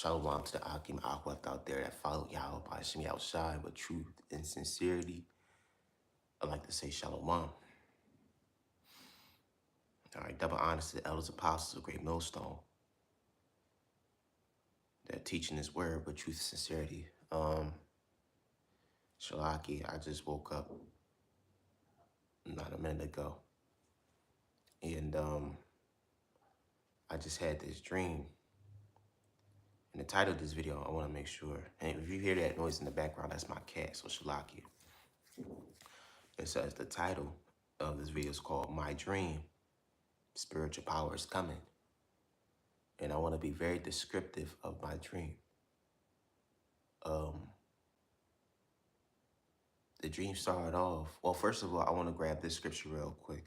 Shalom to the Akim Akwat out there that follow Yahweh by Shemi outside with truth and sincerity. I'd like to say Shalom. All right, double honors to the elders apostles of Great Millstone that teaching his word with truth and sincerity. Shalaki, I just woke up not a minute ago. And I just had this dream. And the title of this video, I want to make sure, and if you hear that noise in the background, that's my cat, so Shalaki. It says the title of this video is called My Dream, Spiritual Power is Coming. And I want to be very descriptive of my dream. The dream started off, well, first of all, I want to grab this scripture real quick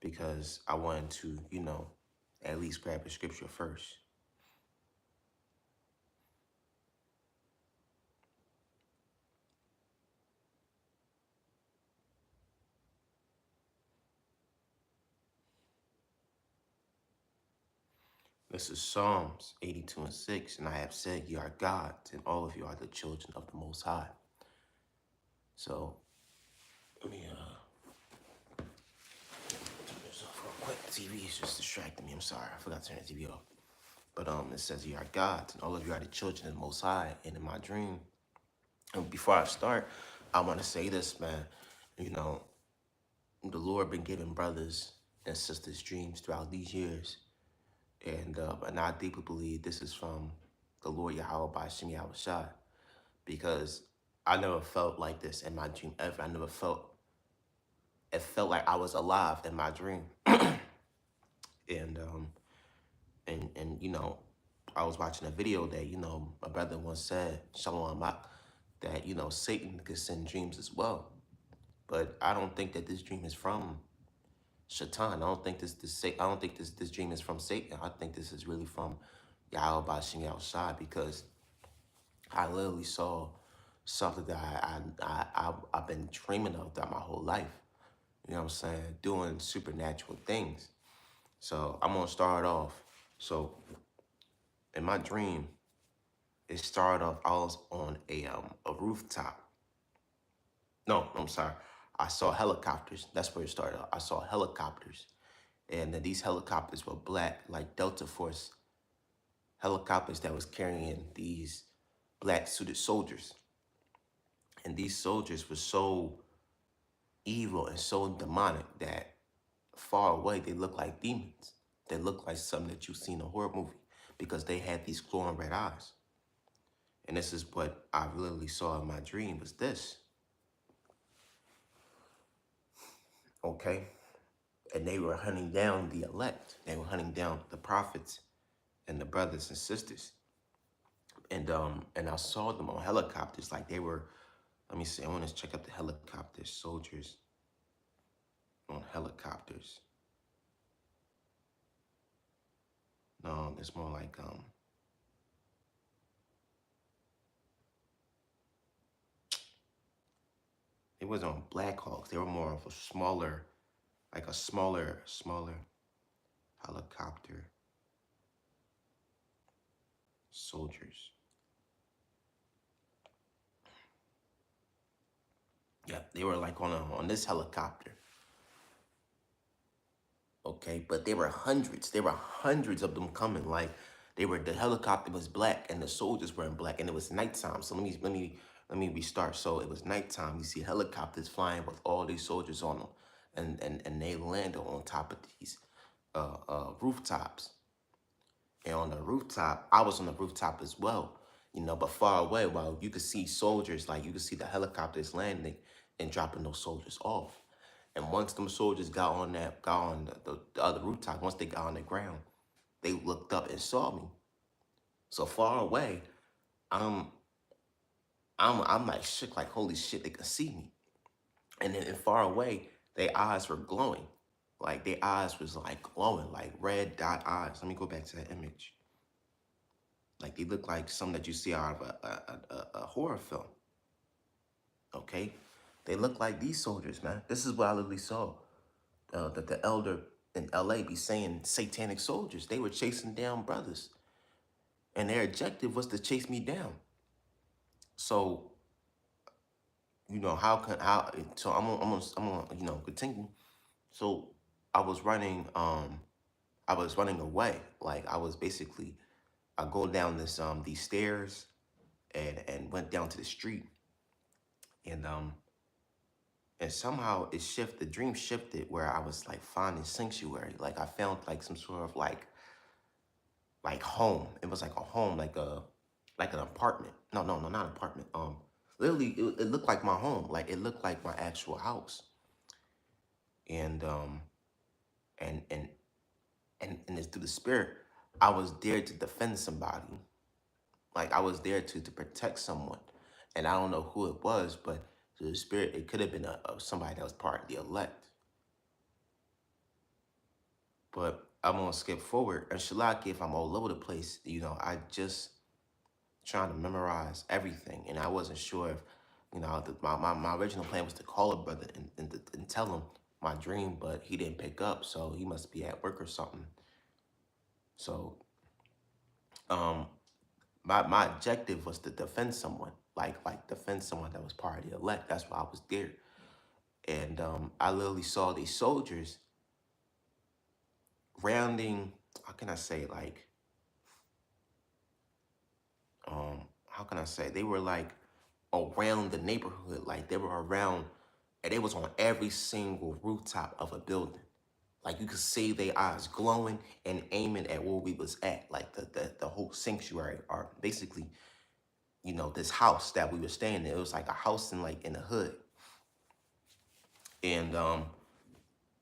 because I wanted to, at least grab a scripture first. This is Psalms 82:6, and I have said, "You are gods, and all of you are the children of the Most High." So, let me turn this off real quick. The TV is just distracting me. I'm sorry, I forgot to turn the TV off. But it says, "You are gods, and all of you are the children of the Most High." And in my dream, and before I start, I want to say this, man. The Lord been giving brothers and sisters dreams throughout these years. And I deeply believe this is from the Lord Yahweh by Shemi Yahushua, because I never felt like this in my dream ever. I never felt, it felt like I was alive in my dream. and I was watching a video that, my brother once said, Shalom Mak, that, Satan could send dreams as well. But I don't think that this dream is from Shaitan. I don't think this dream is from Satan. I think this is really from Yahweh Bashim Yahushua, because I literally saw something that I've been dreaming of that my whole life. You know what I'm saying? Doing supernatural things. So I'm gonna start off. So in my dream, it started off, I was on a rooftop. No, I'm sorry. I saw helicopters. That's where it started. I saw helicopters. And these helicopters were black, like Delta Force helicopters that was carrying these black suited soldiers. And these soldiers were so evil and so demonic that far away they looked like demons. They looked like something that you see in a horror movie, because they had these glowing red eyes. And this is what I literally saw in my dream, was this. Okay? And they were hunting down the elect. They were hunting down the prophets and the brothers and sisters. And I saw them on helicopters, like they were, let me see, I want to check out the helicopters, soldiers on helicopters. No, it's more like, it wasn't on Black Hawks. They were more of a smaller, like a smaller helicopter soldiers. Yeah, they were like on this helicopter. Okay, but there were hundreds. There were hundreds of them coming. Like the helicopter was black and the soldiers were in black, and it was nighttime. So let me restart. So it was nighttime. You see helicopters flying with all these soldiers on them, and they landed on top of these rooftops. And on the rooftop, I was on the rooftop as well, but far away. While you could see soldiers, like you could see the helicopters landing and dropping those soldiers off. And once them soldiers got on the other rooftop, once they got on the ground, they looked up and saw me. So far away, I'm like shook, like holy shit, they could see me. And then far away, their eyes were glowing. Like their eyes was like glowing, like red dot eyes. Let me go back to that image. Like they look like something that you see out of a horror film. Okay? They look like these soldiers, man. This is what I literally saw. That the elder in LA be saying satanic soldiers. They were chasing down brothers. and their objective was to chase me down. So how so I'm gonna continue. So I was running I was running away. Like I was basically I go down this these stairs and went down to the street and somehow it shifted, the dream shifted where I was like finding sanctuary. Like I found like some sort of like home. It was like a home, like an apartment. No, not an apartment. Literally it looked like my home. Like it looked like my actual house. And and and and it's through the spirit. I was there to defend somebody. Like I was there to protect someone. And I don't know who it was, but through the spirit, it could have been a somebody that was part of the elect. But I'm gonna skip forward. And Shalaki, if I'm all over the place, I just trying to memorize everything, and I wasn't sure if, my original plan was to call a brother and tell him my dream, but he didn't pick up, so he must be at work or something. So, um, my objective was to defend someone, like defend someone that was part of the elect. That's why I was there, and I literally saw these soldiers rounding. How can I say how can I say they were like around the neighborhood, like they were around, and they was on every single rooftop of a building. Like you could see their eyes glowing and aiming at where we was at, like the whole sanctuary, or basically, this house that we were staying in. It was like a house in the hood, and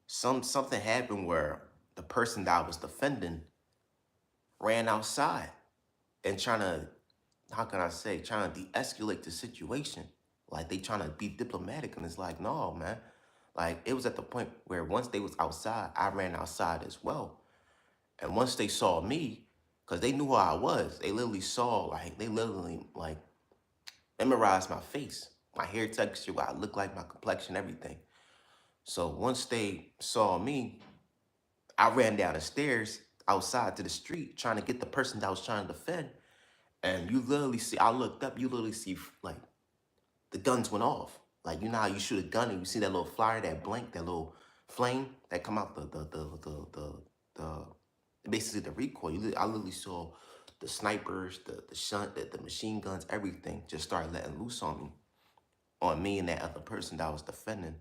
something happened where the person that I was defending ran outside and trying to, how can I say, trying to de-escalate the situation. Like they trying to be diplomatic, and it's like, no, man. Like it was at the point where once they was outside, I ran outside as well. And once they saw me, because they knew who I was, they literally saw, like, they literally like memorized my face, my hair texture, what I look like, my complexion, everything. So once they saw me, I ran down the stairs outside to the street trying to get the person that I was trying to defend. And you literally see, I looked up, you literally see like the guns went off. Like you know how you shoot a gun and you see that little flyer, that blank, that little flame that come out the basically the recoil. I literally saw the snipers, the shunt, the machine guns, everything just started letting loose on me and that other person that I was defending.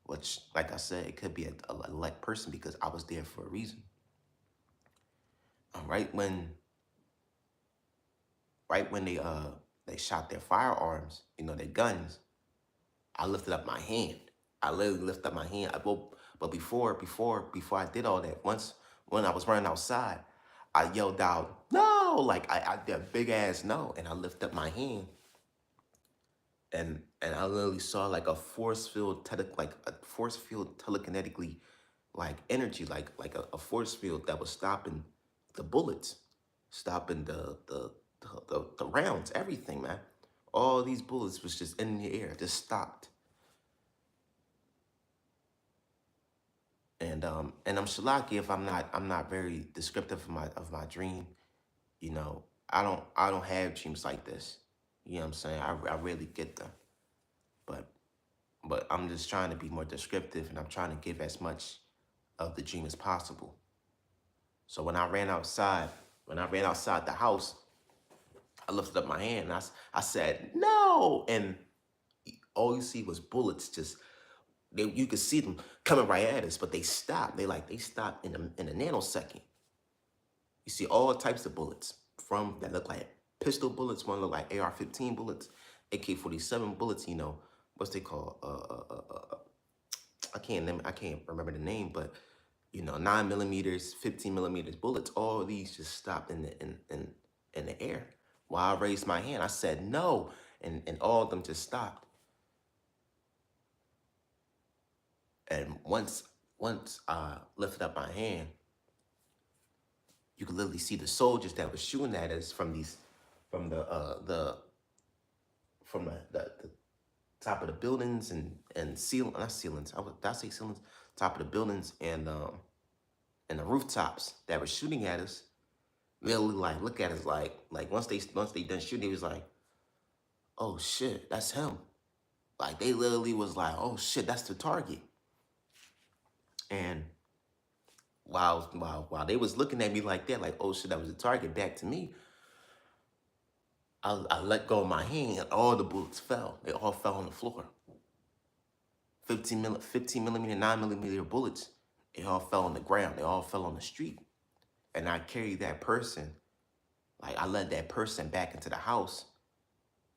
Which, like I said, it could be a elect person because I was there for a reason. Right when they shot their firearms, their guns, I lifted up my hand. I literally lifted up my hand. But before I did all that, once when I was running outside, I yelled out, "No!" Like I did a big ass no, and I lifted up my hand, and I literally saw like a force field telekinetically, like energy, like a force field that was stopping the bullets, stopping the rounds, everything, man. All these bullets was just in the air, just stopped. And I'm Shalaki if I'm not very descriptive of my dream. I don't have dreams like this. You know what I'm saying? I rarely get them. But I'm just trying to be more descriptive, and I'm trying to give as much of the dream as possible. So when I ran outside the house, I lifted up my hand and I said, "No!" And all you see was bullets just you could see them coming right at us, but they stopped. They stopped in a nanosecond. You see all types of bullets from that look like pistol bullets, one look like AR-15 bullets, AK-47 bullets. What's they call? I can't remember the name, but 9 millimeters, 15 millimeters bullets. All of these just stopped in the air. While I raised my hand, I said no, and all of them just stopped. And once I lifted up my hand, you could literally see the soldiers that were shooting at us from the top of the buildings and ceiling, not ceilings. Did I say ceilings? Top of the buildings and the rooftops that were shooting at us. Literally, like, look at us, like once they done shooting, he was like, "Oh shit, that's him." Like they literally was like, "Oh shit, that's the target." And while they was looking at me like that, like, "Oh shit, that was the target." Back to me, I let go of my hand, and all the bullets fell. They all fell on the floor. 15 millimeter, 9 millimeter bullets. They all fell on the ground. They all fell on the street. And I carried that person, like I led that person back into the house,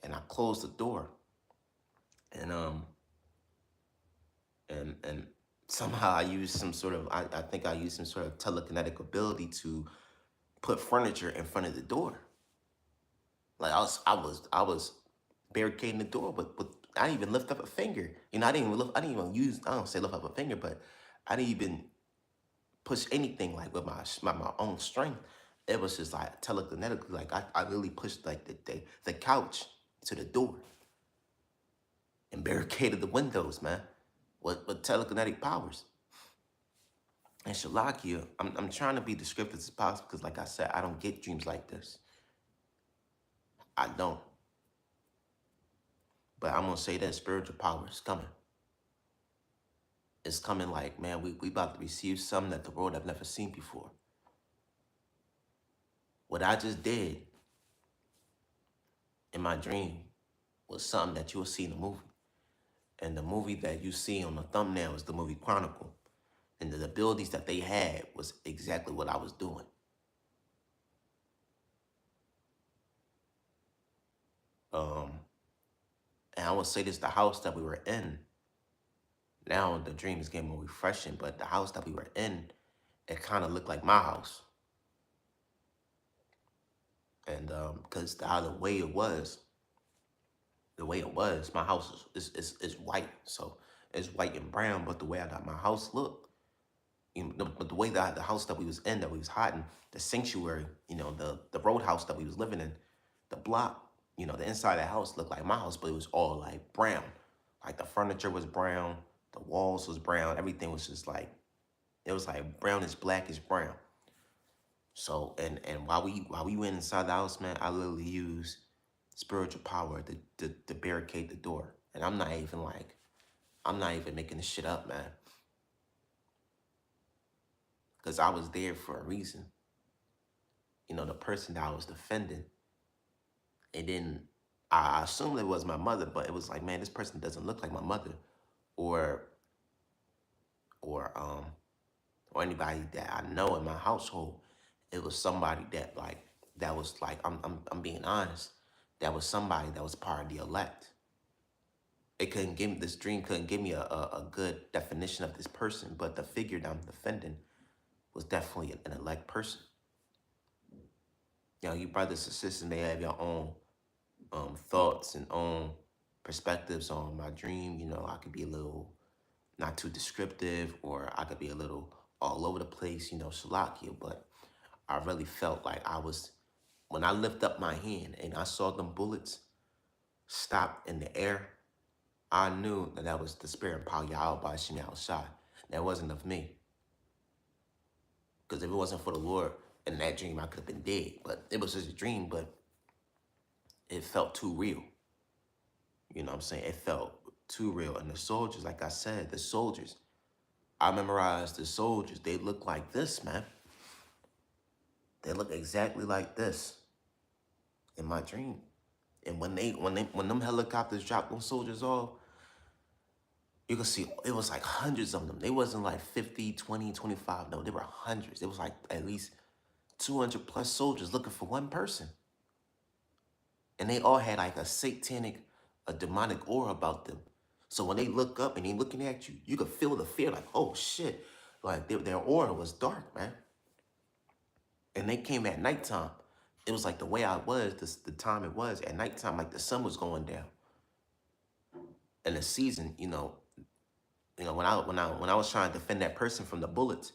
and I closed the door. And and somehow I used some sort of I think I used some sort of telekinetic ability to put furniture in front of the door. Like I was barricading the door, but I didn't even lift up a finger. You know, I didn't even use I don't say lift up a finger, but I didn't even push anything like with my own strength. It was just like telekinetically, like I really pushed like the couch to the door and barricaded the windows, man, with telekinetic powers. And Shalakia, I'm trying to be descriptive as possible because, like I said, I don't get dreams like this. I don't. But I'm gonna say that spiritual power is coming. It's coming like, man, we about to receive something that the world have never seen before. What I just did in my dream was something that you'll see in the movie. And the movie that you see on the thumbnail is the movie Chronicle. And the abilities that they had was exactly what I was doing. Um, and I would say this, the house that we were in, now the dream is getting more refreshing, but the house that we were in, it kind of looked like my house. And because how the way it was, my house is white. So it's white and brown, but the way I got my house looked, but the way that the house that we was in, that we was hiding, the sanctuary, the roadhouse that we was living in, the block, the inside of the house looked like my house, but it was all like brown. Like the furniture was brown, the walls was brown, everything was just like, it was like brownish, blackish brown. So and while we went inside the house, man, I literally used spiritual power to barricade the door. And I'm not even making this shit up, man. Because I was there for a reason. The person that I was defending, and then I assumed it was my mother, but it was like, man, this person doesn't look like my mother, or or um or anybody that I know in my household. It was somebody that was like I'm being honest. That was somebody that was part of the elect. It couldn't give me this dream couldn't give me a good definition of this person, but the figure that I'm defending was definitely an elect person. You brothers and sisters may have your own thoughts and own perspectives on my dream. I could be a little not too descriptive, or I could be a little all over the place, Shalakia, but I really felt like when I lift up my hand and I saw them bullets stop in the air, I knew that was the spirit and power Yahweh by Shemal Shai. That wasn't of me. Because if it wasn't for the Lord in that dream, I could have been dead. But it was just a dream, but it felt too real. You know what I'm saying? It felt too real. And the soldiers, like I said, I memorized the soldiers. They look like this, man. They look exactly like this in my dream. And when them helicopters dropped them soldiers off, you can see it was like hundreds of them. They wasn't like 50, 20, 25. No, there were hundreds. It was like at least 200 plus soldiers looking for one person. And they all had like a demonic aura about them. So when they look up and they looking at you, you could feel the fear like, oh shit. Like their aura was dark, man. And they came at nighttime. It was like the way I was, the time it was at nighttime, like the sun was going down. And the season, when I was trying to defend that person from the bullets,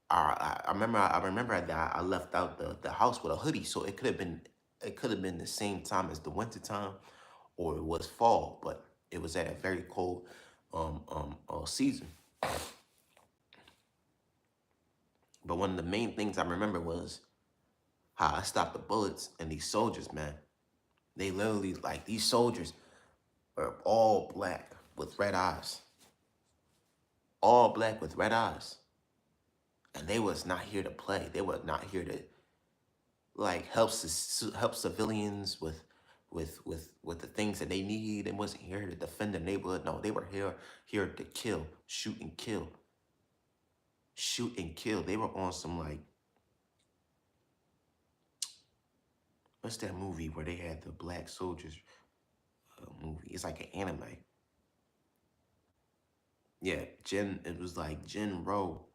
I remember that I left out the house with a hoodie, so it could have been the same time as the winter time, or it was fall, but it was at a very cold season. But one of the main things I remember was how I stopped the bullets and these soldiers, man. They literally, like, these soldiers are all black with red eyes. All black with red eyes. And they was not here to play. They were not here to, like, help civilians with the things that they need. They wasn't here to defend the neighborhood. No, they were here to kill, shoot and kill. Shoot and kill. They were on some, like, what's that movie where they had the black soldiers movie? It's like an anime. Yeah, it was like Jin Row,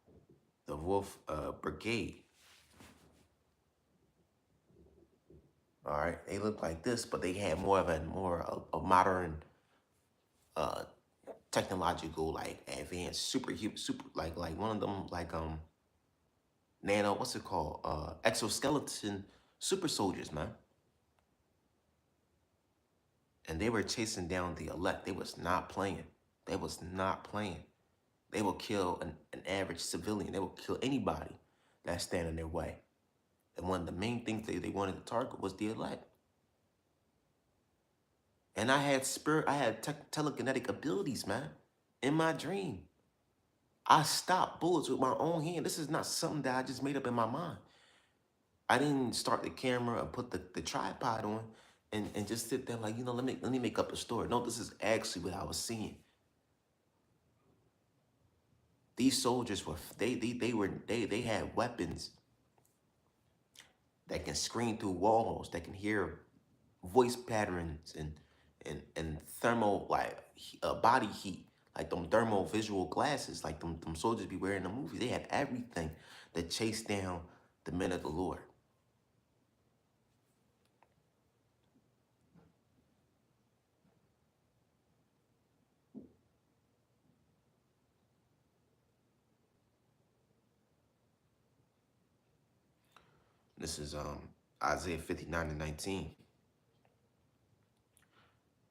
the Wolf Brigade. All right, they looked like this, but they had more of a modern, uh, technological, like, advanced super, like one of them, like, nano, what's it called? Exoskeleton super soldiers, man. And they were chasing down the elect. They was not playing. They was not playing. They will kill an average civilian. They will kill anybody that stand in their way. And one of the main things they wanted to target was the elect. And I had telekinetic abilities, man. In my dream, I stopped bullets with my own hand. This is not something that I just made up in my mind. I didn't start the camera and put the tripod on and just sit there like, let me make up a story. No, this is actually what I was seeing. These soldiers were they had weapons that can screen through walls, that can hear voice patterns and thermal, like, body heat, like them thermal visual glasses, like them soldiers be wearing in the movies. They had everything to chase down the men of the Lord. This is Isaiah 59:19.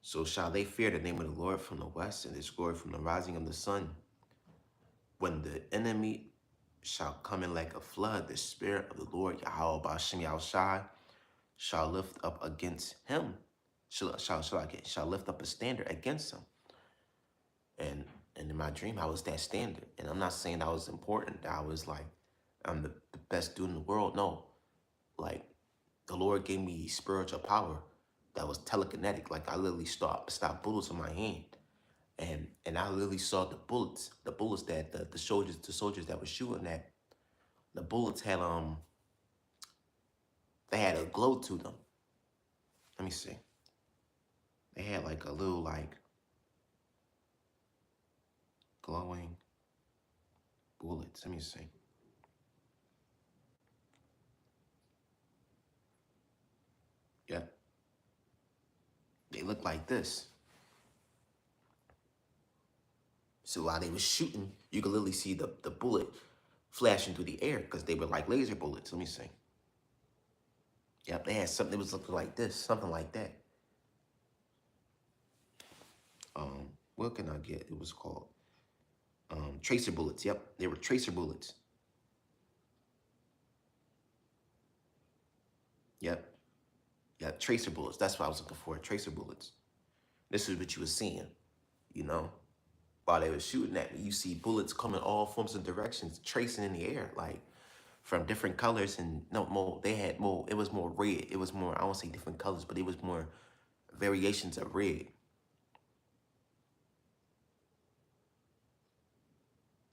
So shall they fear the name of the Lord from the west, and his glory from the rising of the sun. When the enemy shall come in like a flood, the spirit of the Lord Yahweh Ba'ashem Yahushai shall lift up against him, shall lift up a standard against him. And in my dream, I was that standard. And I'm not saying I was important. I was like, I'm the best dude in the world. No, like, the Lord gave me spiritual power that was telekinetic. Like, I literally stopped bullets in my hand. And I literally saw the bullets that the soldiers that were shooting at. The bullets had they had a glow to them. Let me see. They had like a little, like, glowing bullets. Let me see. Yep. They look like this. So while they were shooting, you could literally see the bullet flashing through the air because they were like laser bullets. Let me see. Yep, they had something that was looking like this, something like that. What can I get? It was called tracer bullets. Yep, they were tracer bullets. Yep. Yep, tracer bullets. That's what I was looking for, tracer bullets. This is what you were seeing, you know? While they were shooting at me, you see bullets coming all forms and directions, tracing in the air, like, from different colors. And no more, they had more, it was more red. It was more, I won't say different colors, but it was more variations of red.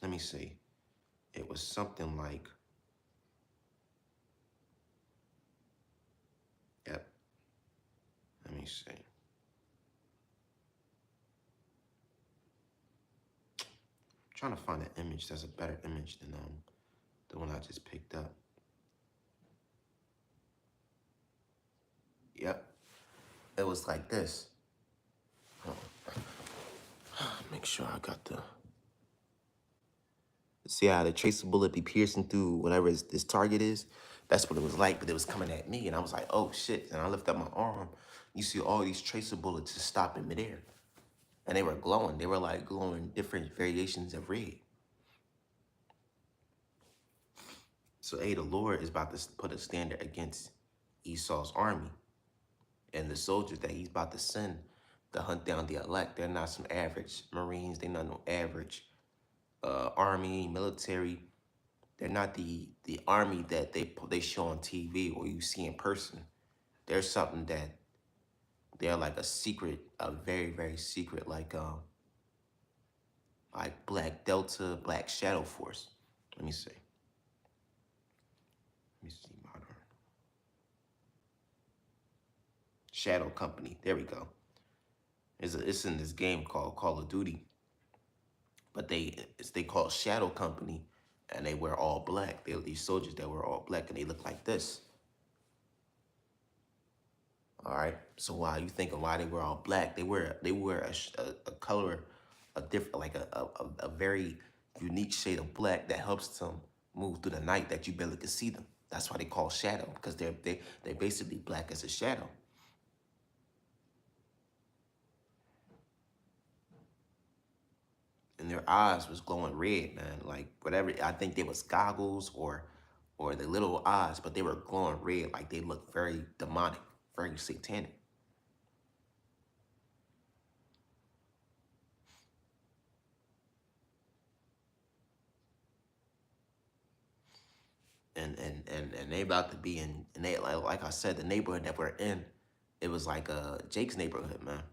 Let me see. It was something like, yep. Let me see. I'm trying to find an image that's a better image than the one I just picked up. Yep. It was like this. Make sure I got the. See how the tracer bullet be piercing through whatever this target is? That's what it was like, but it was coming at me, and I was like, oh shit. And I lift up my arm. You see all these tracer bullets just stop in midair. And they were glowing. They were like glowing different variations of red. So, the Lord is about to put a standard against Esau's army. And the soldiers that he's about to send to hunt down the elect, they're not some average Marines. They're not no average army, military. They're not the army that they show on TV or you see in person. They're something that they're like a secret, a very, very secret, like Black Delta, Black Shadow Force. Let me see. Let me see, modern Shadow Company. There we go. It's in this game called Call of Duty, but they call Shadow Company, and they wear all black. They're these soldiers that wear all black, and they look like this. All right. So while you thinking why they wear all black, they wear a color, a different like a very unique shade of black that helps them move through the night that you barely can see them. That's why they call shadow, because they're basically black as a shadow. And their eyes was glowing red, man. Like whatever, I think they was goggles or the little eyes, but they were glowing red. Like they looked very demonic, very satanic. And they about to be in, and they like I said, the neighborhood that we're in, it was like Jake's neighborhood, man.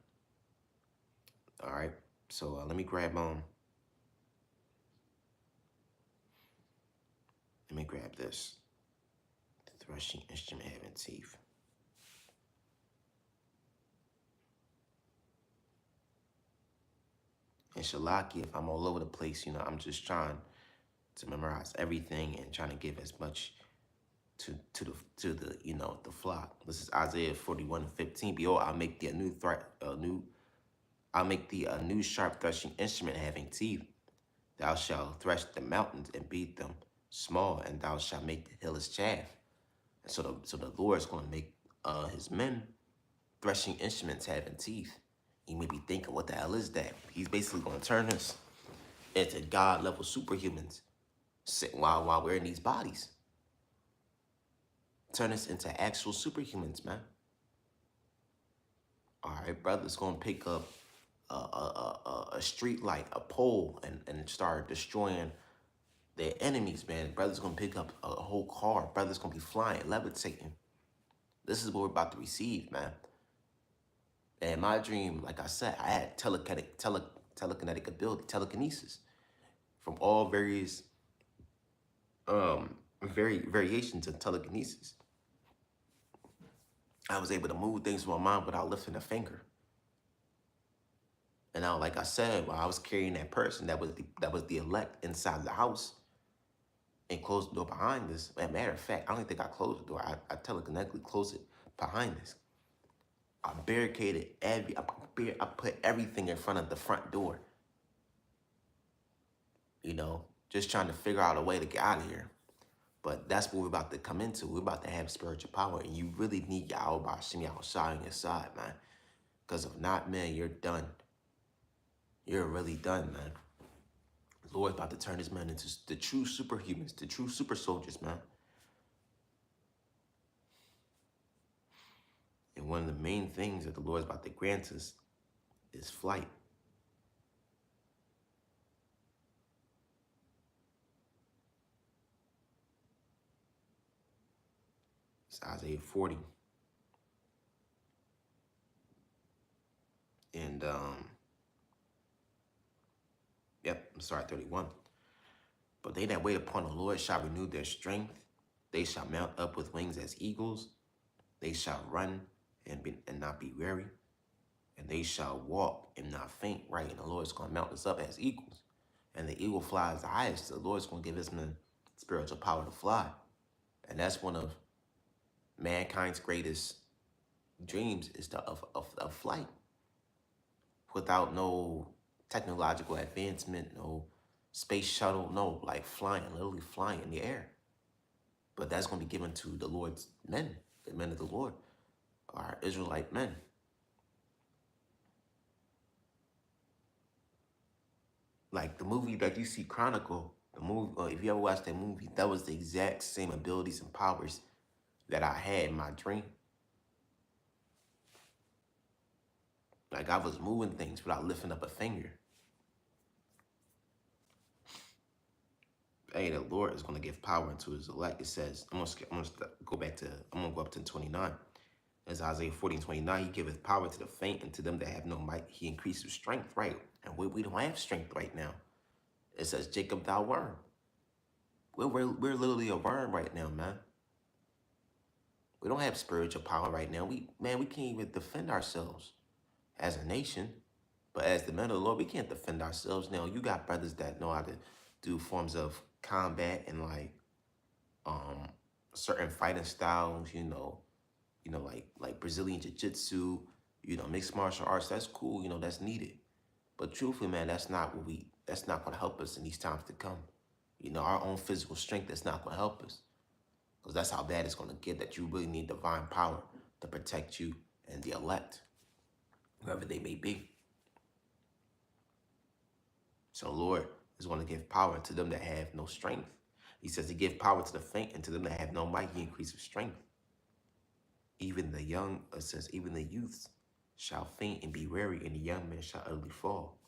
All right, so let me grab this. The threshing instrument having teeth. And Shalaki, if I'm all over the place, I'm just trying to memorize everything and trying to give as much to the the flock. This is Isaiah 41:15. Behold, I'll make the I'll make thee a new sharp threshing instrument having teeth. Thou shalt thresh the mountains and beat them small, and thou shalt make the hills chaff. And so the Lord is going to make his men threshing instruments having teeth. You may be thinking, what the hell is that? He's basically going to turn us into God level superhumans while we're in these bodies. Turn us into actual superhumans, man. All right, brother's going to pick up a street light, a pole, and start destroying their enemies, man. Brother's gonna pick up a whole car. Brother's gonna be flying, levitating. This is what we're about to receive, man. And my dream, like I said, I had telekinetic ability, telekinesis, from all various variations of telekinesis. I was able to move things with my mind without lifting a finger. And now, like I said, while I was carrying that person that was the elect inside the house and closed the door behind us. As a matter of fact, I don't think I closed the door. I telekinetically closed it behind us. I barricaded I put everything in front of the front door. Just trying to figure out a way to get out of here. But that's what we're about to come into. We're about to have spiritual power, and you really need Yahweh Hashem Yahushua on your side, man. Because if not, man, you're done. You're really done, man. The Lord's about to turn his men into the true superhumans, the true super soldiers, man. And one of the main things that the Lord's about to grant us is flight. It's Isaiah 40. And, 31. But they that wait upon the Lord shall renew their strength. They shall mount up with wings as eagles. They shall run and not be weary. And they shall walk and not faint, right? And the Lord's going to mount us up as eagles. And the eagle flies the highest. The Lord's going to give his men spiritual power to fly. And that's one of mankind's greatest dreams is of flight. Without no technological advancement, no space shuttle, no, like flying, literally flying in the air. But that's going to be given to the Lord's men, the men of the Lord, our Israelite men. Like the movie that you see, Chronicle, The movie, if you ever watched that movie, that was the exact same abilities and powers that I had in my dream. Like I was moving things without lifting up a finger. Hey, the Lord is going to give power into his elect. It says, go back to, I'm going to go up to 29. As Isaiah 40:29, he giveth power to the faint and to them that have no might. He increases strength, right? And we don't have strength right now. It says, Jacob, thou worm. We're literally a worm right now, man. We don't have spiritual power right now. We can't even defend ourselves as a nation. But as the men of the Lord, we can't defend ourselves. Now, you got brothers that know how to do forms of combat and like certain fighting styles, like Brazilian Jiu-Jitsu, mixed martial arts. That's cool, that's needed. But truthfully, man, that's not gonna help us in these times to come. Our own physical strength, that's not gonna help us. Because that's how bad it's gonna get, that you really need divine power to protect you and the elect, whoever they may be. So Lord is going to give power to them that have no strength. He says to give power to the faint and to them that have no might, he increases strength. Even the young, it says, even the youths shall faint and be weary, and the young men shall utterly fall.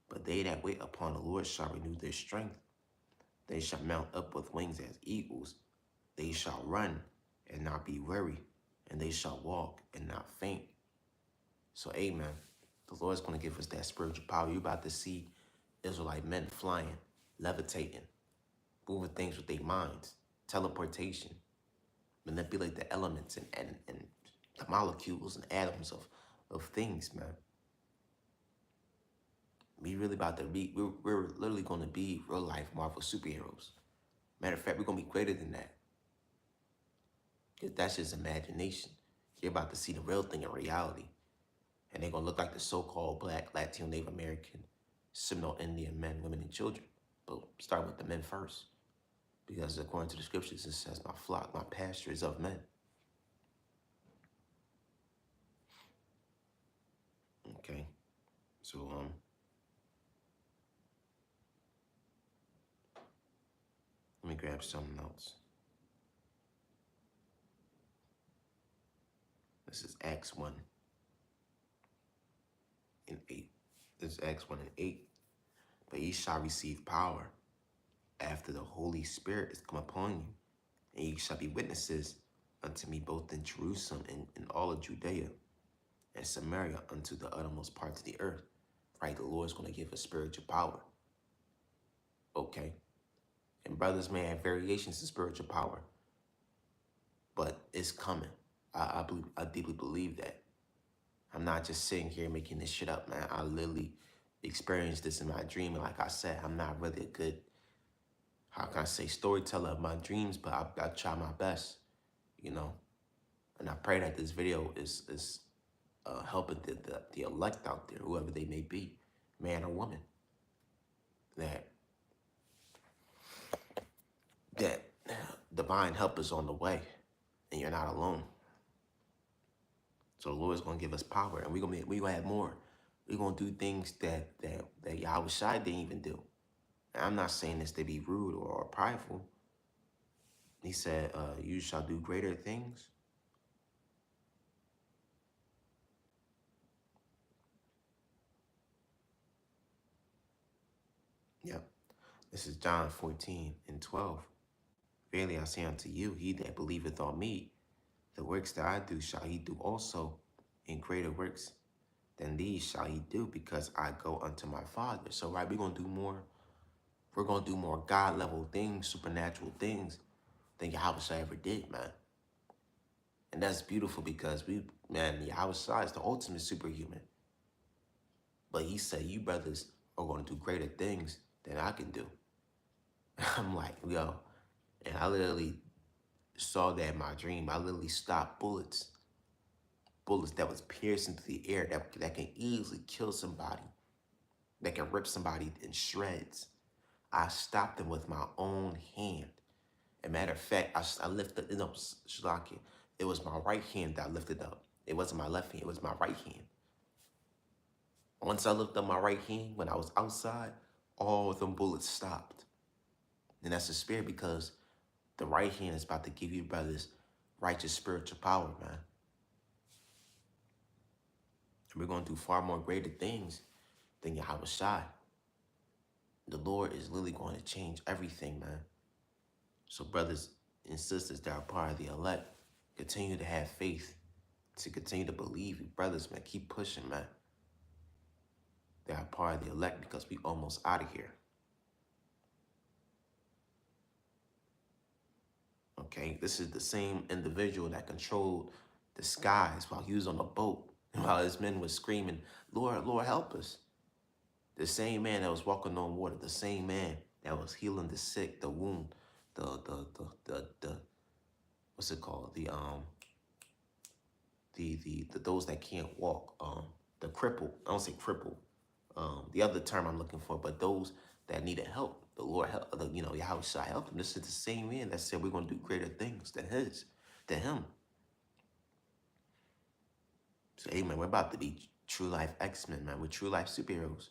But they that wait upon the Lord shall renew their strength. They shall mount up with wings as eagles. They shall run and not be weary, and they shall walk and not faint. So, amen. The Lord's going to give us that spiritual power. You're about to see Israelite men flying, levitating, moving things with their minds, teleportation, manipulate the elements and the molecules and atoms of things, man. We really about to be, we're literally going to be real life Marvel superheroes. Matter of fact, we're going to be greater than that. Because that's just imagination. You're about to see the real thing in reality. And they're going to look like the so-called Black, Latino, Native American, Seminole Indian men, women, and children. But start with the men first. Because according to the scriptures, it says, my flock, my pasture is of men. Okay. So, let me grab something else. This is Acts 1 and 8. This is Acts 1 and 8. But ye shall receive power after the Holy Spirit is come upon you, and ye shall be witnesses unto me both in Jerusalem and in all of Judea and Samaria unto the uttermost parts of the earth. Right? The Lord's going to give us spiritual power. Okay? And brothers may have variations in spiritual power, but it's coming. I deeply believe that. I'm not just sitting here making this shit up, man. I literally experienced this in my dream. And like I said, I'm not really a good, how can I say, storyteller of my dreams, but I try my best, And I pray that this video is helping the elect out there, whoever they may be, man or woman, that divine help is on the way, and you're not alone. So the Lord's gonna give us power, and we're gonna have more. We're gonna do things that Yahweh Shai didn't even do. And I'm not saying this to be rude or prideful. He said, "You shall do greater things." Yep. This is John 14 and 12. Verily I say unto you, he that believeth on me, the works that I do shall he do also, and greater works than these shall he do, because I go unto my Father. So, right, we're going to do more. We're going to do more God-level things, supernatural things than Yahweh Shai ever did, man. And that's beautiful because Yahweh Shai is the ultimate superhuman. But he said, you brothers are going to do greater things than I can do. I'm like, yo. And I literally saw that in my dream. I literally stopped bullets that was piercing through the air that can easily kill somebody, that can rip somebody in shreds. I stopped them with my own hand. As a matter of fact, I lifted it up, Shalaki. It was my right hand that I lifted up. It wasn't my left hand, it was my right hand. Once I lifted up my right hand, when I was outside, all of them bullets stopped. And that's the spirit because the right hand is about to give you brothers righteous spiritual power, man. And we're going to do far more greater things than Yahweh Shai. The Lord is literally going to change everything, man. So brothers and sisters that are part of the elect, continue to have faith, to continue to believe. Brothers, man, keep pushing, man. They are part of the elect because we almost out of here. Okay, this is the same individual that controlled the skies while he was on a boat and while his men were screaming, Lord, Lord, help us. The same man that was walking on water, the same man that was healing the sick, the wound, the what's it called? The those that can't walk, the crippled. I don't say crippled. The other term I'm looking for, but those that needed help, the Lord help, Yahweh Shai help them. This is the same man that said we're gonna do greater things than him. So, hey man, we're about to be true life X-Men, man. We're true life superheroes.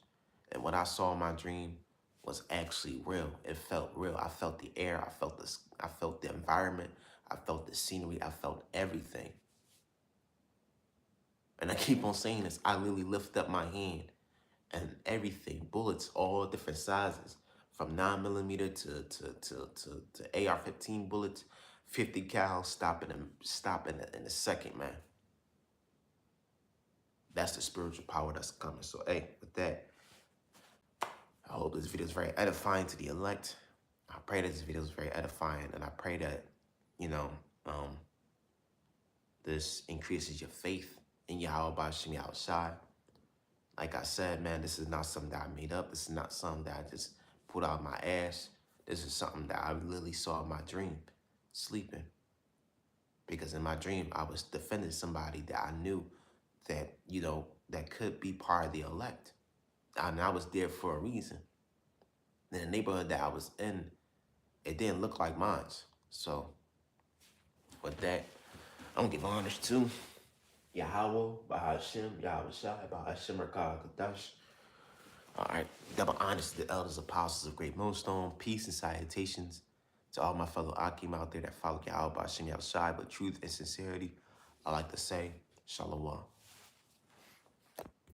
And what I saw in my dream was actually real. It felt real. I felt the air. I felt the environment. I felt the scenery. I felt everything. And I keep on saying this. I literally lift up my hand and everything, bullets, all different sizes, from 9mm to AR-15 bullets, 50 cal, stop in a second, man. That's the spiritual power that's coming. So, hey, with that, I hope this video is very edifying to the elect. I pray that this video is very edifying, and I pray that, this increases your faith in Yahweh B'Shem Yahweh Shai. Like I said, man, this is not something that I made up. This is not something that I just put out my ass. This is something that I literally saw in my dream, sleeping. Because in my dream, I was defending somebody that I knew that, that could be part of the elect. And I was there for a reason. In the neighborhood that I was in, it didn't look like mine. So, with that, I'm going to give honors to Yahweh, B'Hashem, Yahweh Shai, B'Hashem Rakah Kadash. All right, double honors to the elders, apostles of Great Millstone. Peace and salutations to all my fellow Akim out there that follow Yahweh, B'Hashem Yahweh Shai, but truth and sincerity, I like to say, Shalom.